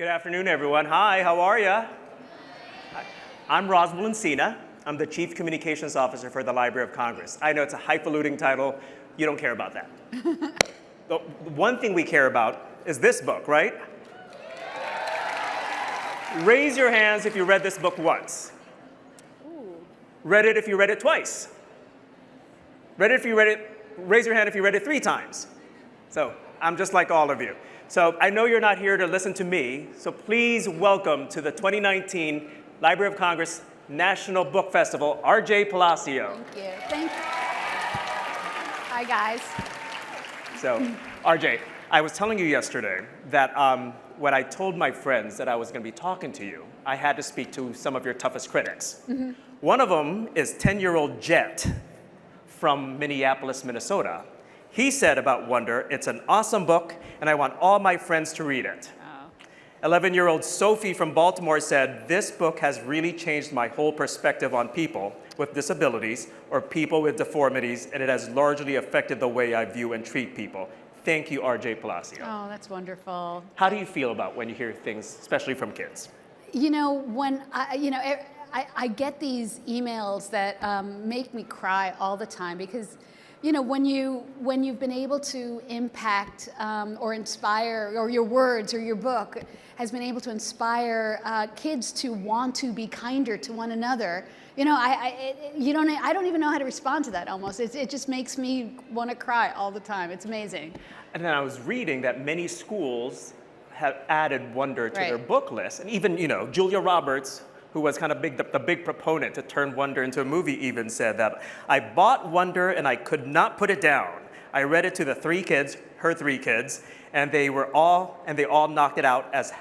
Good afternoon, everyone. Hi, how are you? I'm Roswell Encina. I'm the Chief Communications Officer for the Library of Congress. I know it's a highfalutin title. You don't care about that. The one thing we care about is this book, right? Raise your hands if you read this book once. Ooh. Read it if you read it twice. Raise your hand if you read it 3 times. So I'm just like all of you. So I know you're not here to listen to me, so please welcome to the 2019 Library of Congress National Book Festival, RJ Palacio. Thank you. Thank you. Hi, guys. So, RJ, I was telling you yesterday that when I told my friends that I was going to be talking to you, I had to speak to some of your toughest critics. Mm-hmm. One of them is 10-year-old Jet from Minneapolis, Minnesota. He said about Wonder, it's an awesome book, and I want all my friends to read it. 11-year-old Sophie from Baltimore said, this book has really changed my whole perspective on people with disabilities or people with deformities, and it has largely affected the way I view and treat people. Thank you, RJ Palacio. Oh, that's wonderful. How do you feel about when you hear things, especially from kids? You know, when I get these emails that make me cry all the time because, you know, when you've been able to impact or inspire, or your words or your book has been able to inspire kids to want to be kinder to one another, you know, I don't even know how to respond to that almost. It just makes me want to cry all the time. It's amazing. And then I was reading that many schools have added Wonder to their book list, and even, you know, Julia Roberts, who was kind of the big proponent to turn Wonder into a movie, even said that, I bought Wonder and I could not put it down. I read it to the 3 kids, her 3 kids, and they all knocked it out as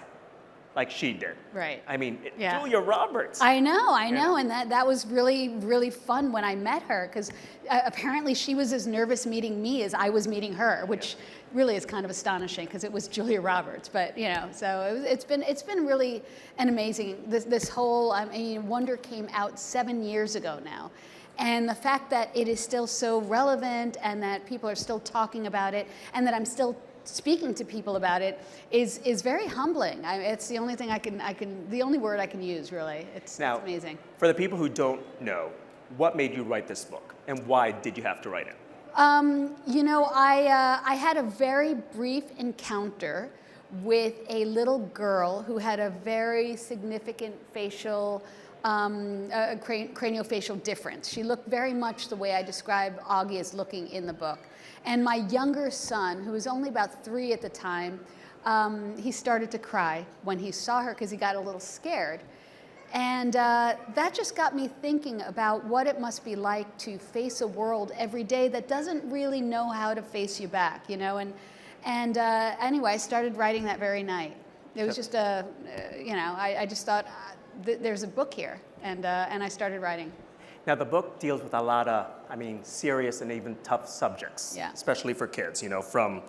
like she did. Right. I mean, Julia Roberts. I know, and that was really, really fun when I met her, because apparently she was as nervous meeting me as I was meeting her, which really is kind of astonishing because it was Julia Roberts. But you know, so it's been really an amazing. This whole, I mean, Wonder came out 7 years ago now. And the fact that it is still so relevant and that people are still talking about it and that I'm still speaking to people about it is very humbling. It's the only thing the only word I can use, really. It's amazing. For the people who don't know, what made you write this book and why did you have to write it? You know, I had a very brief encounter with a little girl who had a very significant facial craniofacial difference. She looked very much the way I describe Auggie as looking in the book. And my younger son, who was only about 3 at the time, he started to cry when he saw her because he got a little scared. And that just got me thinking about what it must be like to face a world every day that doesn't really know how to face you back, you know? And anyway, I started writing that very night. It was just you know, I just thought, there's a book here, and I started writing. Now, the book deals with a lot of, I mean, serious and even tough subjects, especially for kids, you know, from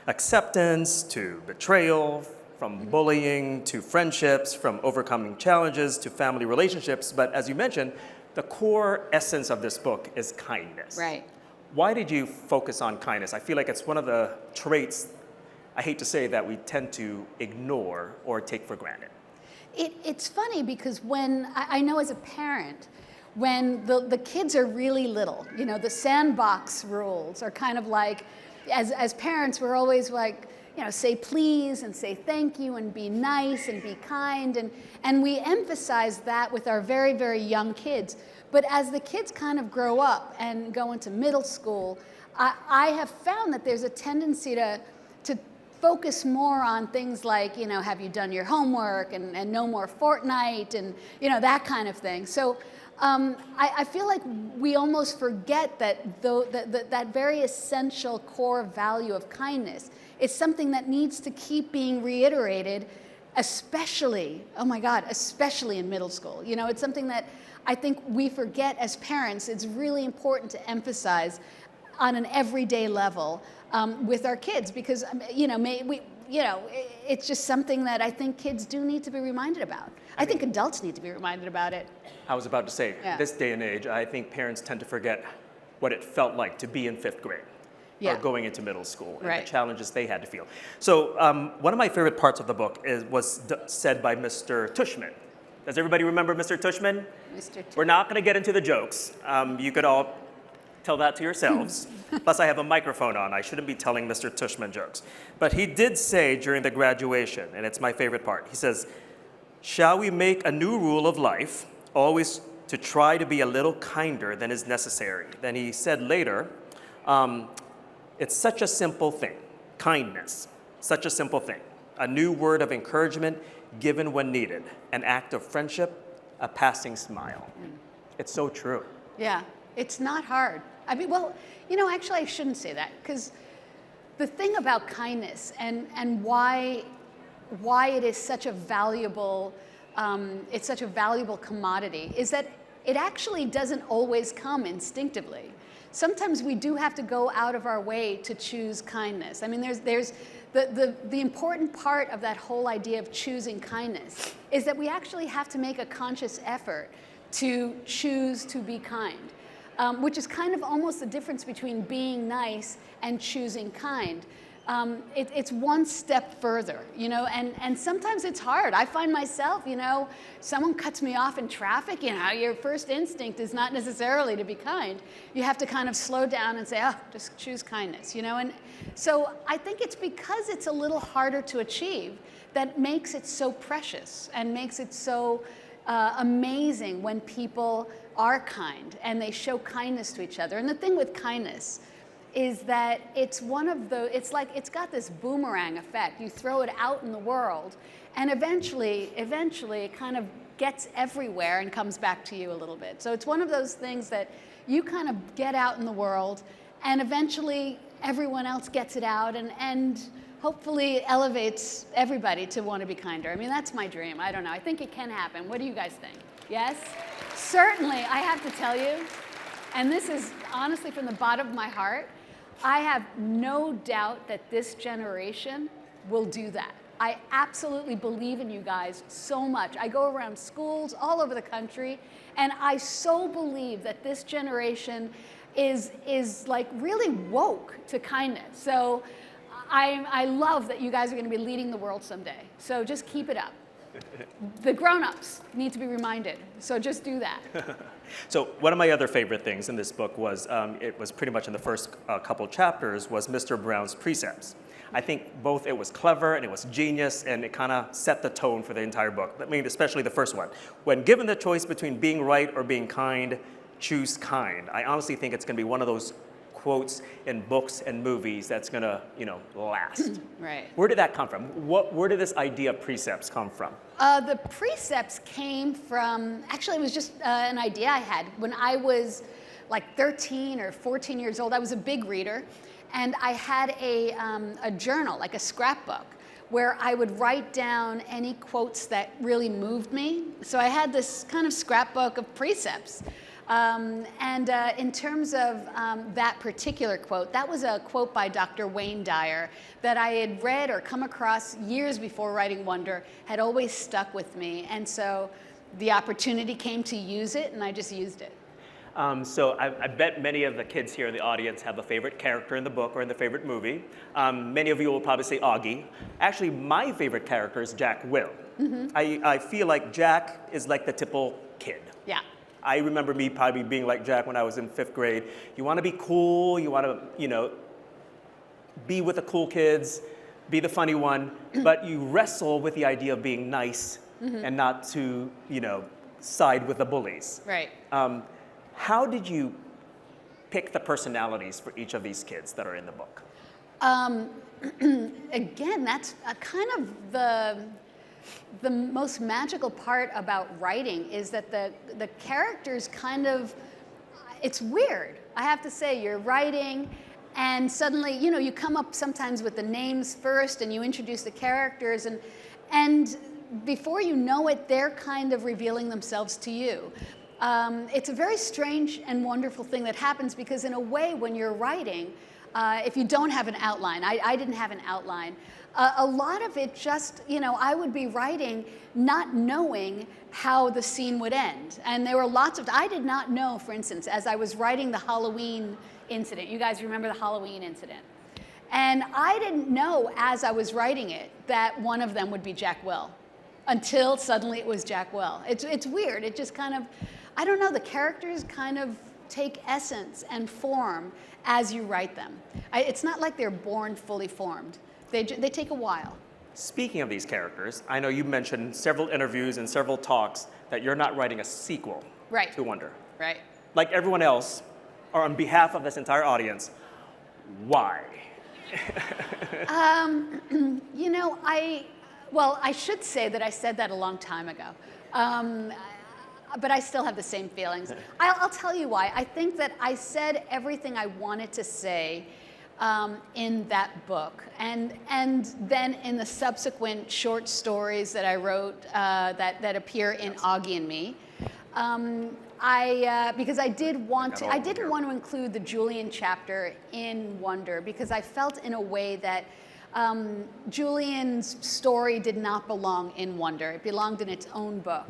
acceptance to betrayal, from bullying to friendships, from overcoming challenges to family relationships. But as you mentioned, the core essence of this book is kindness. Right. Why did you focus on kindness? I feel like it's one of the traits, I hate to say, that we tend to ignore or take for granted. It's funny because when, I know as a parent, when the kids are really little, you know, the sandbox rules are kind of like, as parents, we're always like, you know, say please and say thank you and be nice and be kind. And we emphasize that with our very, very young kids. But as the kids kind of grow up and go into middle school, I have found that there's a tendency to focus more on things like, you know, have you done your homework and no more Fortnite and, you know, that kind of thing. So I feel like we almost forget that that very essential core value of kindness is something that needs to keep being reiterated, especially, oh my God, especially in middle school. You know, it's something that I think we forget as parents. It's really important to emphasize on an everyday level with our kids, because you know, it's just something that I think kids do need to be reminded about. I think adults need to be reminded about it. I was about to say, this day and age, I think parents tend to forget what it felt like to be in 5th grade. Yeah. or going into middle school and Right. the challenges they had to feel. So one of my favorite parts of the book was said by Mr. Tushman. Does everybody remember Mr. Tushman? Mr. We're not going to get into the jokes. You could all tell that to yourselves. Plus, I have a microphone on. I shouldn't be telling Mr. Tushman jokes. But he did say during the graduation, and it's my favorite part, he says, "Shall we make a new rule of life, always to try to be a little kinder than is necessary?" Then he said later, it's such a simple thing, kindness, such a simple thing. A new word of encouragement given when needed, an act of friendship, a passing smile. It's so true. Yeah, it's not hard. I mean, well, actually I shouldn't say that, because the thing about kindness and why it is such a valuable, it's such a valuable commodity is that it actually doesn't always come instinctively. Sometimes we do have to go out of our way to choose kindness. I mean, there's the important part of that whole idea of choosing kindness is that we actually have to make a conscious effort to choose to be kind, which is kind of almost the difference between being nice and choosing kind. It's one step further, and sometimes it's hard. I find myself, someone cuts me off in traffic, your first instinct is not necessarily to be kind. You have to kind of slow down and say, just choose kindness, and so I think it's because it's a little harder to achieve that makes it so precious and makes it so amazing when people are kind and they show kindness to each other. And the thing with kindness is that it's it's got this boomerang effect. You throw it out in the world, and eventually it kind of gets everywhere and comes back to you a little bit. So it's one of those things that you kind of get out in the world, and eventually everyone else gets it out, and hopefully elevates everybody to want to be kinder. I mean, that's my dream. I don't know. I think it can happen. What do you guys think? Yes? Certainly, I have to tell you, and this is honestly from the bottom of my heart, I have no doubt that this generation will do that. I absolutely believe in you guys so much. I go around schools all over the country, and I so believe that this generation is like really woke to kindness. So I love that you guys are going to be leading the world someday. So just keep it up. The grown-ups need to be reminded, so just do that. So one of my other favorite things in this book was, it was pretty much in the first couple chapters, was Mr. Browne's Precepts. I think both it was clever and it was genius, and it kind of set the tone for the entire book. I mean, especially the first one. When given the choice between being right or being kind, choose kind. I honestly think it's going to be one of those quotes in books and movies that's going to, last. Right. Where did that come from? Where did this idea of precepts come from? The precepts came from, actually it was just an idea I had. When I was like 13 or 14 years old, I was a big reader, and I had a journal, like a scrapbook, where I would write down any quotes that really moved me. So I had this kind of scrapbook of precepts. In terms of that particular quote, that was a quote by Dr. Wayne Dyer that I had read or come across years before writing Wonder, had always stuck with me. And so the opportunity came to use it, and I just used it. So I bet many of the kids here in the audience have a favorite character in the book or in the favorite movie. Many of you will probably say Auggie. Actually, my favorite character is Jack Will. Mm-hmm. I feel like Jack is like the typical kid. Yeah. I remember me probably being like Jack when I was in 5th grade. You want to be cool, you want to, be with the cool kids, be the funny one, but you wrestle with the idea of being nice and not to, side with the bullies. Right. How did you pick the personalities for each of these kids that are in the book? Again, that's kind of the most magical part about writing is that the characters kind of, it's weird. I have to say, you're writing and suddenly, you come up sometimes with the names first and you introduce the characters, and before you know it, they're kind of revealing themselves to you. It's a very strange and wonderful thing that happens because in a way when you're writing, if you don't have an outline, I didn't have an outline, a lot of it just, I would be writing not knowing how the scene would end. And there were lots of, I did not know, for instance, as I was writing the Halloween incident. You guys remember the Halloween incident. And I didn't know as I was writing it that one of them would be Jack Will, until suddenly it was Jack Will. It's weird. It just kind of, I don't know, the characters kind of take essence and form as you write them. It's not like they're born fully formed. They take a while. Speaking of these characters, I know you mentioned several interviews and several talks that you're not writing a sequel Right. to Wonder. Right. Like everyone else, or on behalf of this entire audience, why? You know, I should say that I said that a long time ago. But I still have the same feelings. I'll tell you why. I think that I said everything I wanted to say in that book. And then in the subsequent short stories that I wrote that appear in Auggie Me. Because I didn't want to include the Julian chapter in Wonder, because I felt in a way that Julian's story did not belong in Wonder. It belonged in its own book.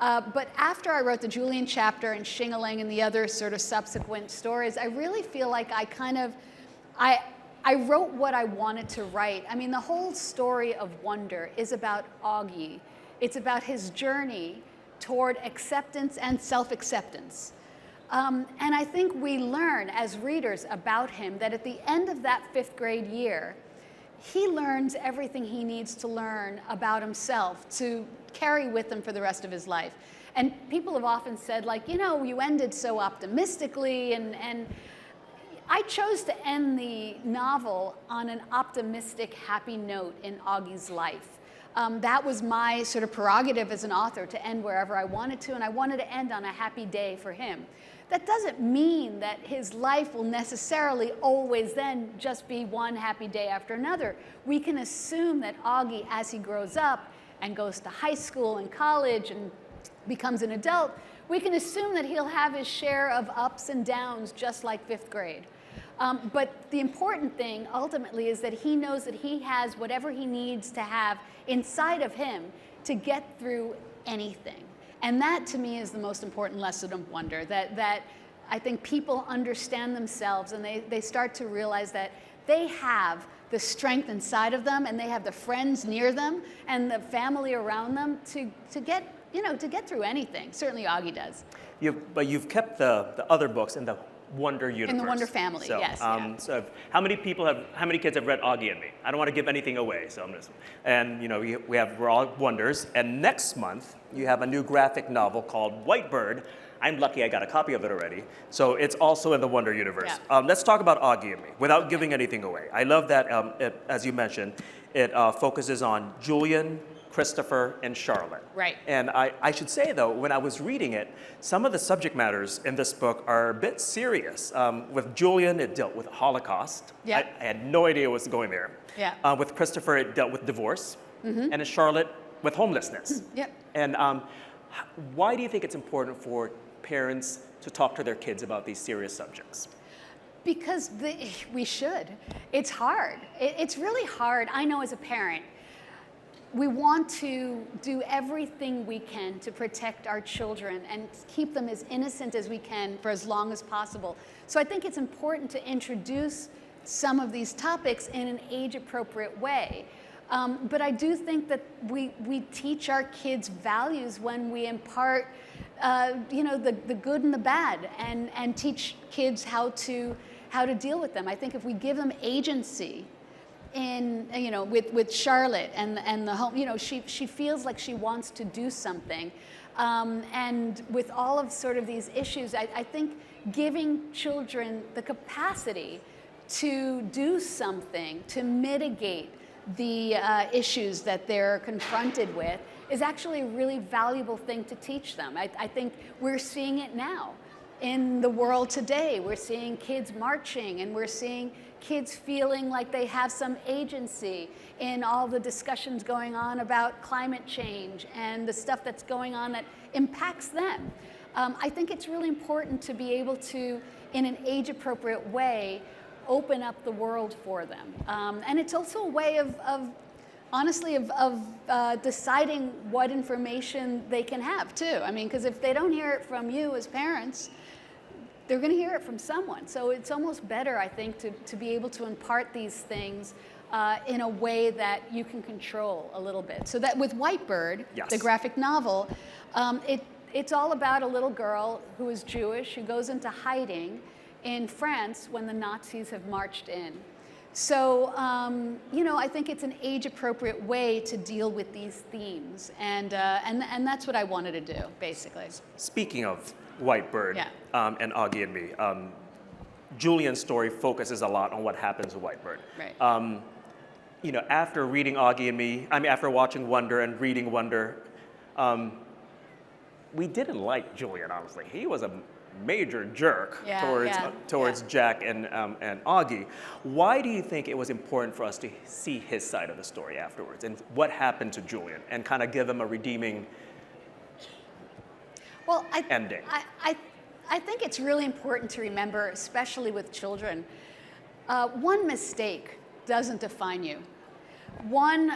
But after I wrote the Julian chapter and Shing-a-Ling and the other sort of subsequent stories, I really feel like I wrote what I wanted to write. I mean, the whole story of Wonder is about Auggie. It's about his journey toward acceptance and self-acceptance. And I think we learn as readers about him that at the end of that 5th grade year, he learns everything he needs to learn about himself to carry with him for the rest of his life. And people have often said, like, you know, you ended so optimistically, and I chose to end the novel on an optimistic, happy note in Auggie's life. That was my sort of prerogative as an author, to end wherever I wanted to, and I wanted to end on a happy day for him. That doesn't mean that his life will necessarily always then just be one happy day after another. We can assume that Auggie, as he grows up and goes to high school and college and becomes an adult, we can assume that he'll have his share of ups and downs just like 5th grade. But the important thing ultimately is that he knows that he has whatever he needs to have inside of him to get through anything. And that to me is the most important lesson of Wonder, that I think people understand themselves and they start to realize that they have the strength inside of them, and they have the friends near them and the family around them to get through anything. Certainly Auggie does. But you've kept the other books in the Wonder universe. In the Wonder family, so, yes. So how many kids have read Auggie and Me? I don't want to give anything away, so I'm just, and you know, we're all Wonders, and next month you have a new graphic novel called Whitebird. I'm lucky I got a copy of it already, so it's also in the Wonder universe. Yeah. Let's talk about Auggie and Me without giving anything away. I love that, as you mentioned, it focuses on Julian, Christopher, and Charlotte. Right. And I should say, though, when I was reading it, some of the subject matters in this book are a bit serious. With Julian, it dealt with the Holocaust. Yeah. I had no idea what was going there. Yeah. With Christopher, it dealt with divorce. And in Charlotte, with homelessness. Yep. And why do you think it's important for parents to talk to their kids about these serious subjects? Because we should. It's hard. It's really hard. I know as a parent, we want to do everything we can to protect our children and keep them as innocent as we can for as long as possible. So I think it's important to introduce some of these topics in an age-appropriate way. But I do think that we teach our kids values when we impart the good and the bad, and teach kids how to deal with them. I think if we give them agency, with Charlotte and the home, she feels like she wants to do something, and with all of sort of these issues, I think giving children the capacity to do something to mitigate the issues that they're confronted with is actually a really valuable thing to teach them. I think we're seeing it now in the world today. We're seeing kids marching, and we're seeing kids feeling like they have some agency in all the discussions going on about climate change and the stuff that's going on that impacts them. I think it's really important to be able to, in an age-appropriate way, open up the world for them. And it's also a way of deciding what information they can have too. I mean, because if they don't hear it from you as parents, they're going to hear it from someone. So it's almost better, I think, to be able to impart these things in a way that you can control a little bit. So that with Whitebird, Yes. the graphic novel, it's all about a little girl who is Jewish who goes into hiding in France when the Nazis have marched in. So, I think it's an age-appropriate way to deal with these themes, and that's what I wanted to do, basically. Speaking of Whitebird Yeah. and Auggie and Me, Julian's story focuses a lot on what happens to Whitebird. Right. After reading Auggie and Me, after watching Wonder and reading Wonder, we didn't like Julian, honestly. He was a major jerk towards Jack and Auggie. Why do you think it was important for us to see his side of the story afterwards, and what happened to Julian, and kind of give him a redeeming ending? I think it's really important to remember, especially with children, one mistake doesn't define you. One,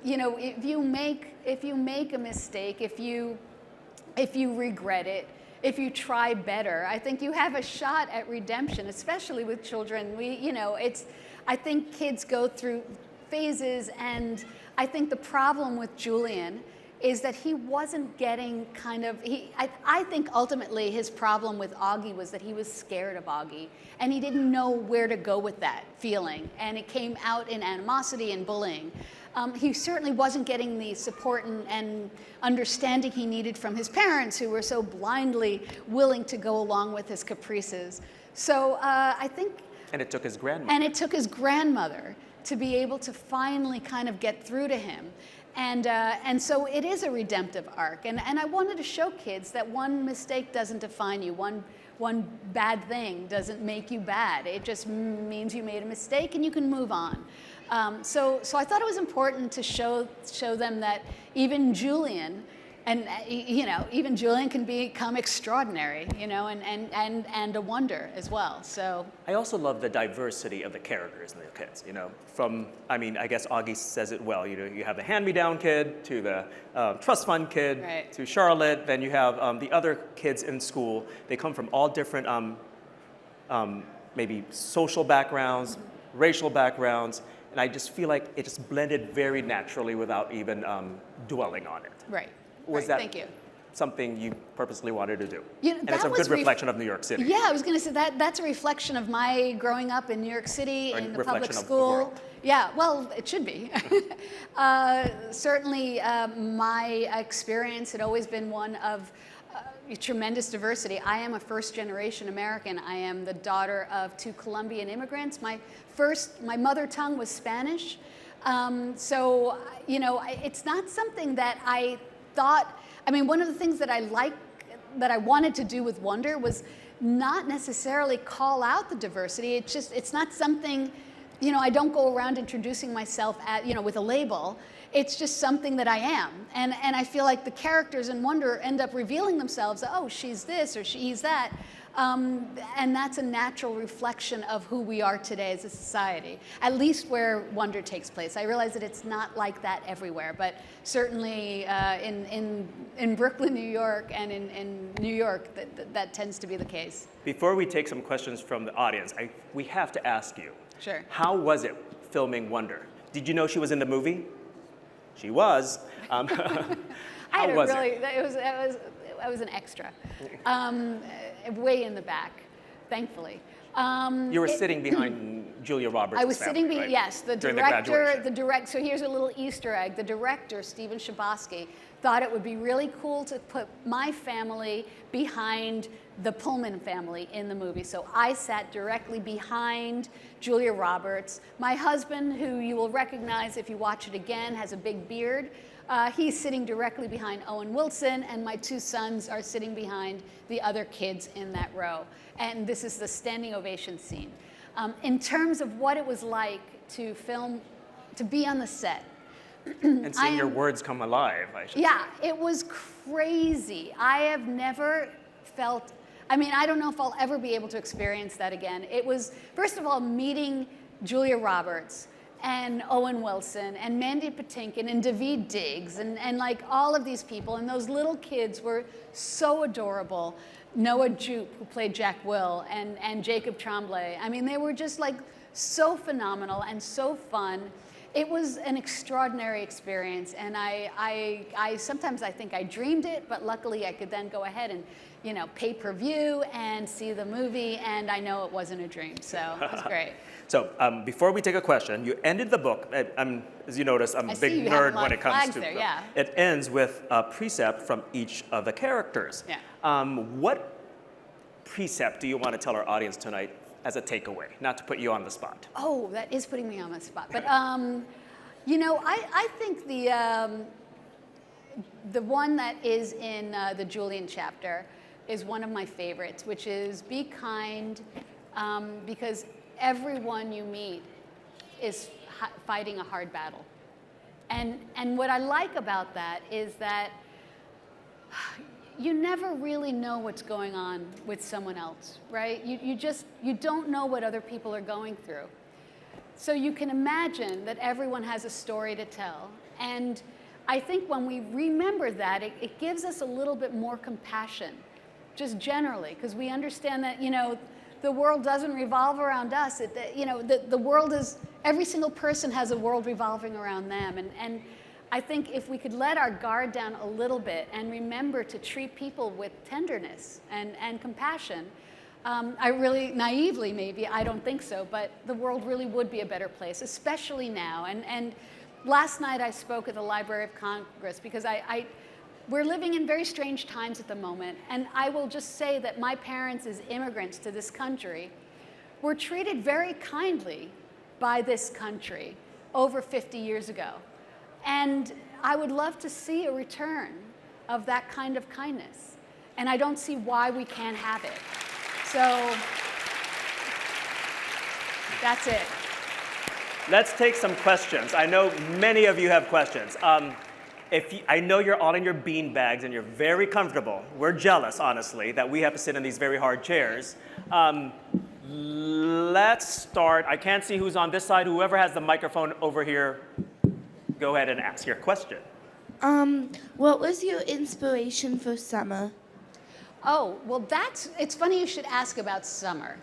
if you make a mistake, if you regret it, if you try better, I think you have a shot at redemption, especially with children. I think kids go through phases, and I think the problem with Julian is that he wasn't getting I think ultimately his problem with Auggie was that he was scared of Auggie, and he didn't know where to go with that feeling, and it came out in animosity and bullying. He certainly wasn't getting the support and understanding he needed from his parents, who were so blindly willing to go along with his caprices. So I think... And it took his grandmother. And it took his grandmother to be able to finally kind of get through to him. And so it is a redemptive arc. And I wanted to show kids that one mistake doesn't define you. One bad thing doesn't make you bad. It just means you made a mistake and you can move on. So I thought it was important to show them that even Julian, even Julian can become extraordinary, and a wonder as well. So I also love the diversity of the characters in the kids. I guess Auggie says it well. You have the hand-me-down kid to the trust fund kid, right, to Charlotte. Then you have the other kids in school. They come from all different maybe social backgrounds, racial backgrounds. And I just feel like it just blended very naturally without even dwelling on it. Right. Was that Thank you. something you purposely wanted to do? And it's a good reflection of New York City. Yeah, I was going to say that's a reflection of my growing up in New York City in the public school. Of the world. Yeah, well, it should be. Certainly, my experience had always been one of tremendous diversity. I am a first-generation American. I am the daughter of 2 Colombian immigrants. My mother tongue was Spanish. So, it's not something that I thought, one of the things that I wanted to do with Wonder was not necessarily call out the diversity. It's not something, I don't go around introducing myself with a label. It's just something that I am. And I feel like the characters in Wonder end up revealing themselves, oh, she's this or he's that. And that's a natural reflection of who we are today as a society, at least where Wonder takes place. I realize that it's not like that everywhere, but certainly in Brooklyn, New York, and in New York, that tends to be the case. Before we take some questions from the audience, we have to ask you, Sure. How was it filming Wonder? Did you know she was in the movie? She was. I was an extra, way in the back, thankfully. You were sitting behind Julia Roberts' I was family, sitting right? yes, the During director, so here's a little Easter egg. The director, Stephen Chbosky, thought it would be really cool to put my family behind the Pullman family in the movie. So I sat directly behind Julia Roberts. My husband, who you will recognize if you watch it again, has a big beard. He's sitting directly behind Owen Wilson, and my 2 sons are sitting behind the other kids in that row. And this is the standing ovation scene. In terms of what it was like to film, to be on the set. And seeing your words come alive, I should say. It was crazy. I have never felt, I don't know if I'll ever be able to experience that again. It was, first of all, meeting Julia Roberts and Owen Wilson and Mandy Patinkin and Daveed Diggs and like all of these people, and those little kids were so adorable. Noah Jupe, who played Jack Will, and Jacob Tremblay. I mean, they were just like so phenomenal and so fun. It was an extraordinary experience, and I sometimes I think I dreamed it, but luckily I could then go ahead and, you know, pay-per-view and see the movie, and I know it wasn't a dream, so it was great. So before we take a question, you ended the book, as you notice, I'm a big nerd when it comes to there, them. yeah. It ends with a precept from each of the characters. Yeah. What precept do you want to tell our audience tonight as a takeaway, not to put you on the spot? Oh, that is putting me on the spot. But, you know, I think the one that is in the Julian chapter is one of my favorites, which is be kind, because everyone you meet is fighting a hard battle. And what I like about that is that you never really know what's going on with someone else, right? You don't know what other people are going through. So you can imagine that everyone has a story to tell. And I think when we remember that, it gives us a little bit more compassion, just generally, because we understand that, you know, the world doesn't revolve around us. You know, the world is, every single person has a world revolving around them. And I think if we could let our guard down a little bit and remember to treat people with tenderness and compassion, I really, naively maybe, I don't think so, but the world really would be a better place, especially now. And last night I spoke at the Library of Congress because we're living in very strange times at the moment, and I will just say that my parents as immigrants to this country were treated very kindly by this country over 50 years ago. And I would love to see a return of that kind of kindness. And I don't see why we can't have it. So that's it. Let's take some questions. I know many of you have questions. I know you're all in your bean bags and you're very comfortable. We're jealous, honestly, that we have to sit in these very hard chairs. Let's start. I can't see who's on this side. Whoever has the microphone over here, go ahead and ask your question. What was your inspiration for summer? Oh, well, it's funny you should ask about summer,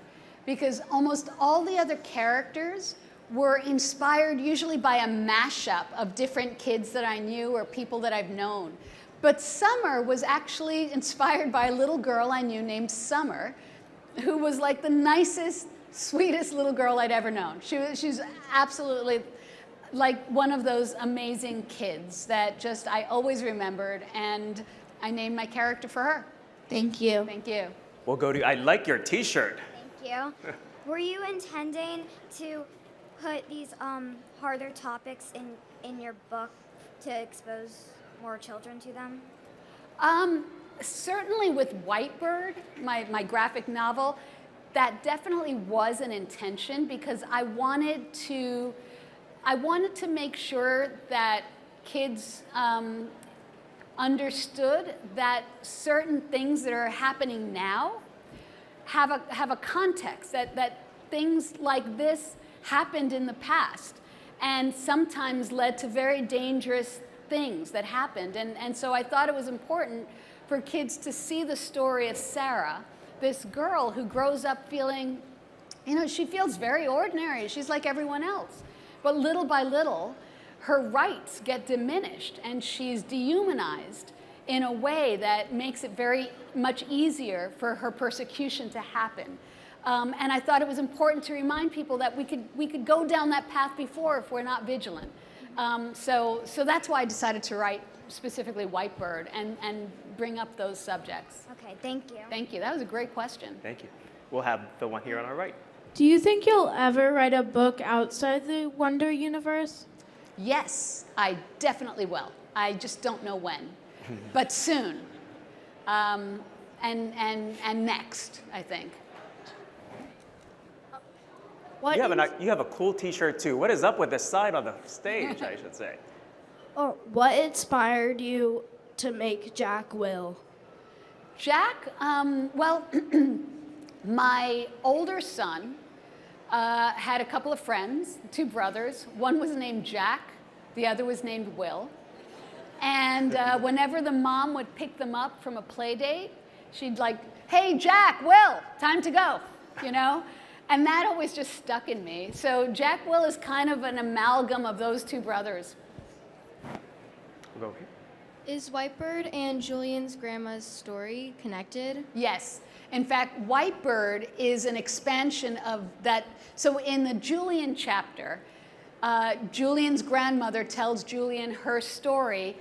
because almost all the other characters were inspired usually by a mashup of different kids that I knew or people that I've known. But Summer was actually inspired by a little girl I knew named Summer, who was like the nicest, sweetest little girl I'd ever known. She's absolutely like one of those amazing kids that just I always remembered, and I named my character for her. Thank you. Thank you. We'll go to, I like your t-shirt. Thank you. Were you intending to put these harder topics in your book to expose more children to them? Certainly with Whitebird, my graphic novel, that definitely was an intention, because I wanted to make sure that kids understood that certain things that are happening now have a context, that things like this happened in the past and sometimes led to very dangerous things that happened. And so I thought it was important for kids to see the story of Sarah, this girl who grows up feeling, you know, she feels very ordinary. She's like everyone else. But little by little, her rights get diminished and she's dehumanized in a way that makes it very much easier for her persecution to happen. And I thought it was important to remind people that we could go down that path before if we're not vigilant. So that's why I decided to write specifically Whitebird and bring up those subjects. Okay, thank you. Thank you. That was a great question. Thank you. We'll have the one here on our right. Do you think you'll ever write a book outside the Wonder universe? Yes, I definitely will. I just don't know when, but soon. And next, I think. You have a cool t-shirt too. What is up with this side on the stage, I should say? Or what inspired you to make Jack Will? Jack, well, my older son had a couple of friends, two brothers. One was named Jack, the other was named Will. And whenever the mom would pick them up from a play date, She'd like, hey, Jack, Will, time to go, you know? And that always just stuck in me. So Jack Will is kind of an amalgam of those two brothers. We'll go here. Is Whitebird and Julian's grandma's story connected? Yes. In fact, Whitebird is an expansion of that. So in the Julian chapter, Julian's grandmother tells Julian her story,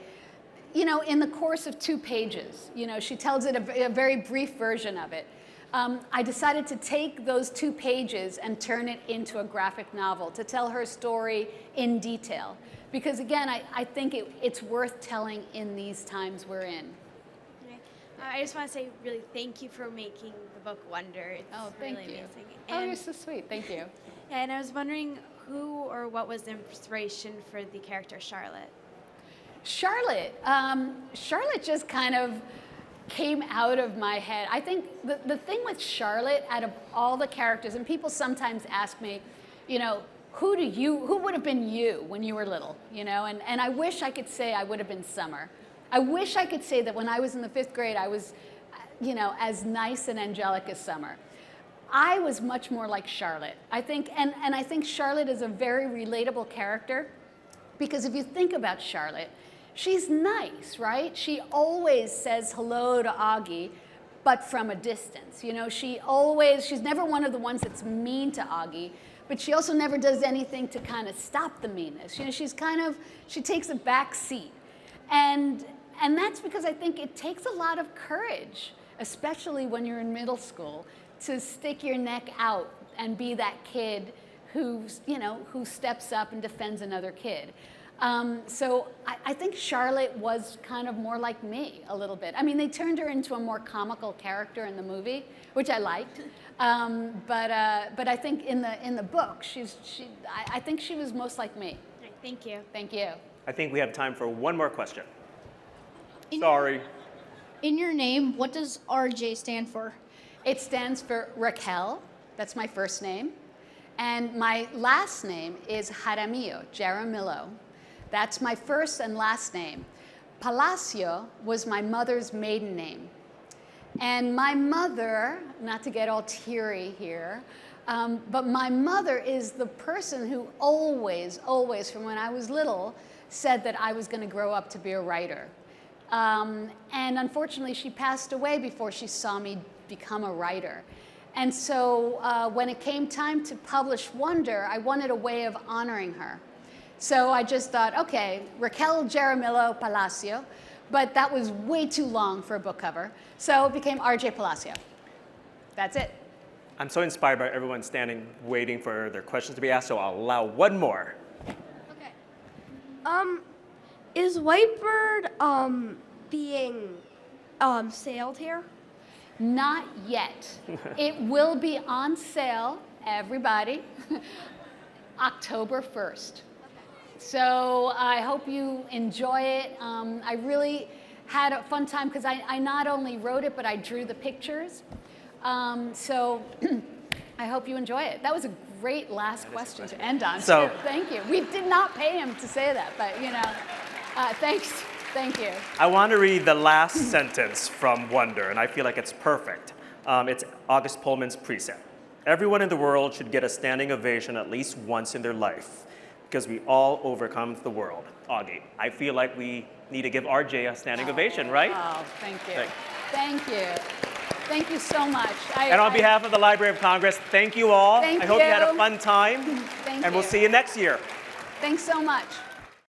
you know, in the course of 2 pages. You know, she tells it a very brief version of it. I decided to take those 2 pages and turn it into a graphic novel to tell her story in detail. Because again, I think it's worth telling in these times we're in. I just want to say really thank you for making the book Wonder. It's Thank really you. amazing. Oh, you're so sweet. Thank you. Yeah, and I was wondering who or what was the inspiration for the character Charlotte? Charlotte. Charlotte just kind of came out of my head. I think the thing with Charlotte, out of all the characters, and people sometimes ask me, you know, who would have been you when you were little, you know? And I wish I could say I would have been Summer. I wish I could say that when I was in the 5th grade, I was, you know, as nice and angelic as Summer. I was much more like Charlotte. I think, and I think Charlotte is a very relatable character, because if you think about Charlotte, she's nice, right? She always says hello to Auggie, but from a distance. You know, she's never one of the ones that's mean to Auggie, but she also never does anything to kind of stop the meanness. You know, she takes a back seat. And that's because I think it takes a lot of courage, especially when you're in middle school, to stick your neck out and be that kid who steps up and defends another kid. So I think Charlotte was kind of more like me a little bit. I mean, they turned her into a more comical character in the movie, which I liked. But I think in the book, I think she was most like me. Right, thank you. Thank you. I think we have time for one more question. Sorry. In your name, what does RJ stand for? It stands for Raquel. That's my first name. And my last name is Jaramillo. That's my first and last name. Palacio was my mother's maiden name. And my mother, not to get all teary here, but my mother is the person who always, from when I was little, said that I was going to grow up to be a writer. And unfortunately, she passed away before she saw me become a writer. And so when it came time to publish Wonder, I wanted a way of honoring her. So I just thought, okay, Raquel Jaramillo Palacio, but that was way too long for a book cover. So it became RJ Palacio. That's it. I'm so inspired by everyone standing, waiting for their questions to be asked, so I'll allow one more. Okay. Is Whitebird being sailed here? Not yet. It will be on sale, everybody, October 1st. So I hope you enjoy it. I really had a fun time because I not only wrote it, but I drew the pictures. So I hope you enjoy it. That was a great last question to end on. So thank you. We did not pay him to say that, but you know, thanks. Thank you. I want to read the last sentence from Wonder, and I feel like it's perfect. It's August Pullman's Precept. Everyone in the world should get a standing ovation at least once in their life, because we all overcome the world. Auggie, I feel like we need to give RJ a standing ovation, right? Oh, thank you. Thank you. Thank you so much. And on behalf of the Library of Congress, thank you all. Thank I hope you had a you. fun time. Thank and we'll you. see you next year. Thanks so much.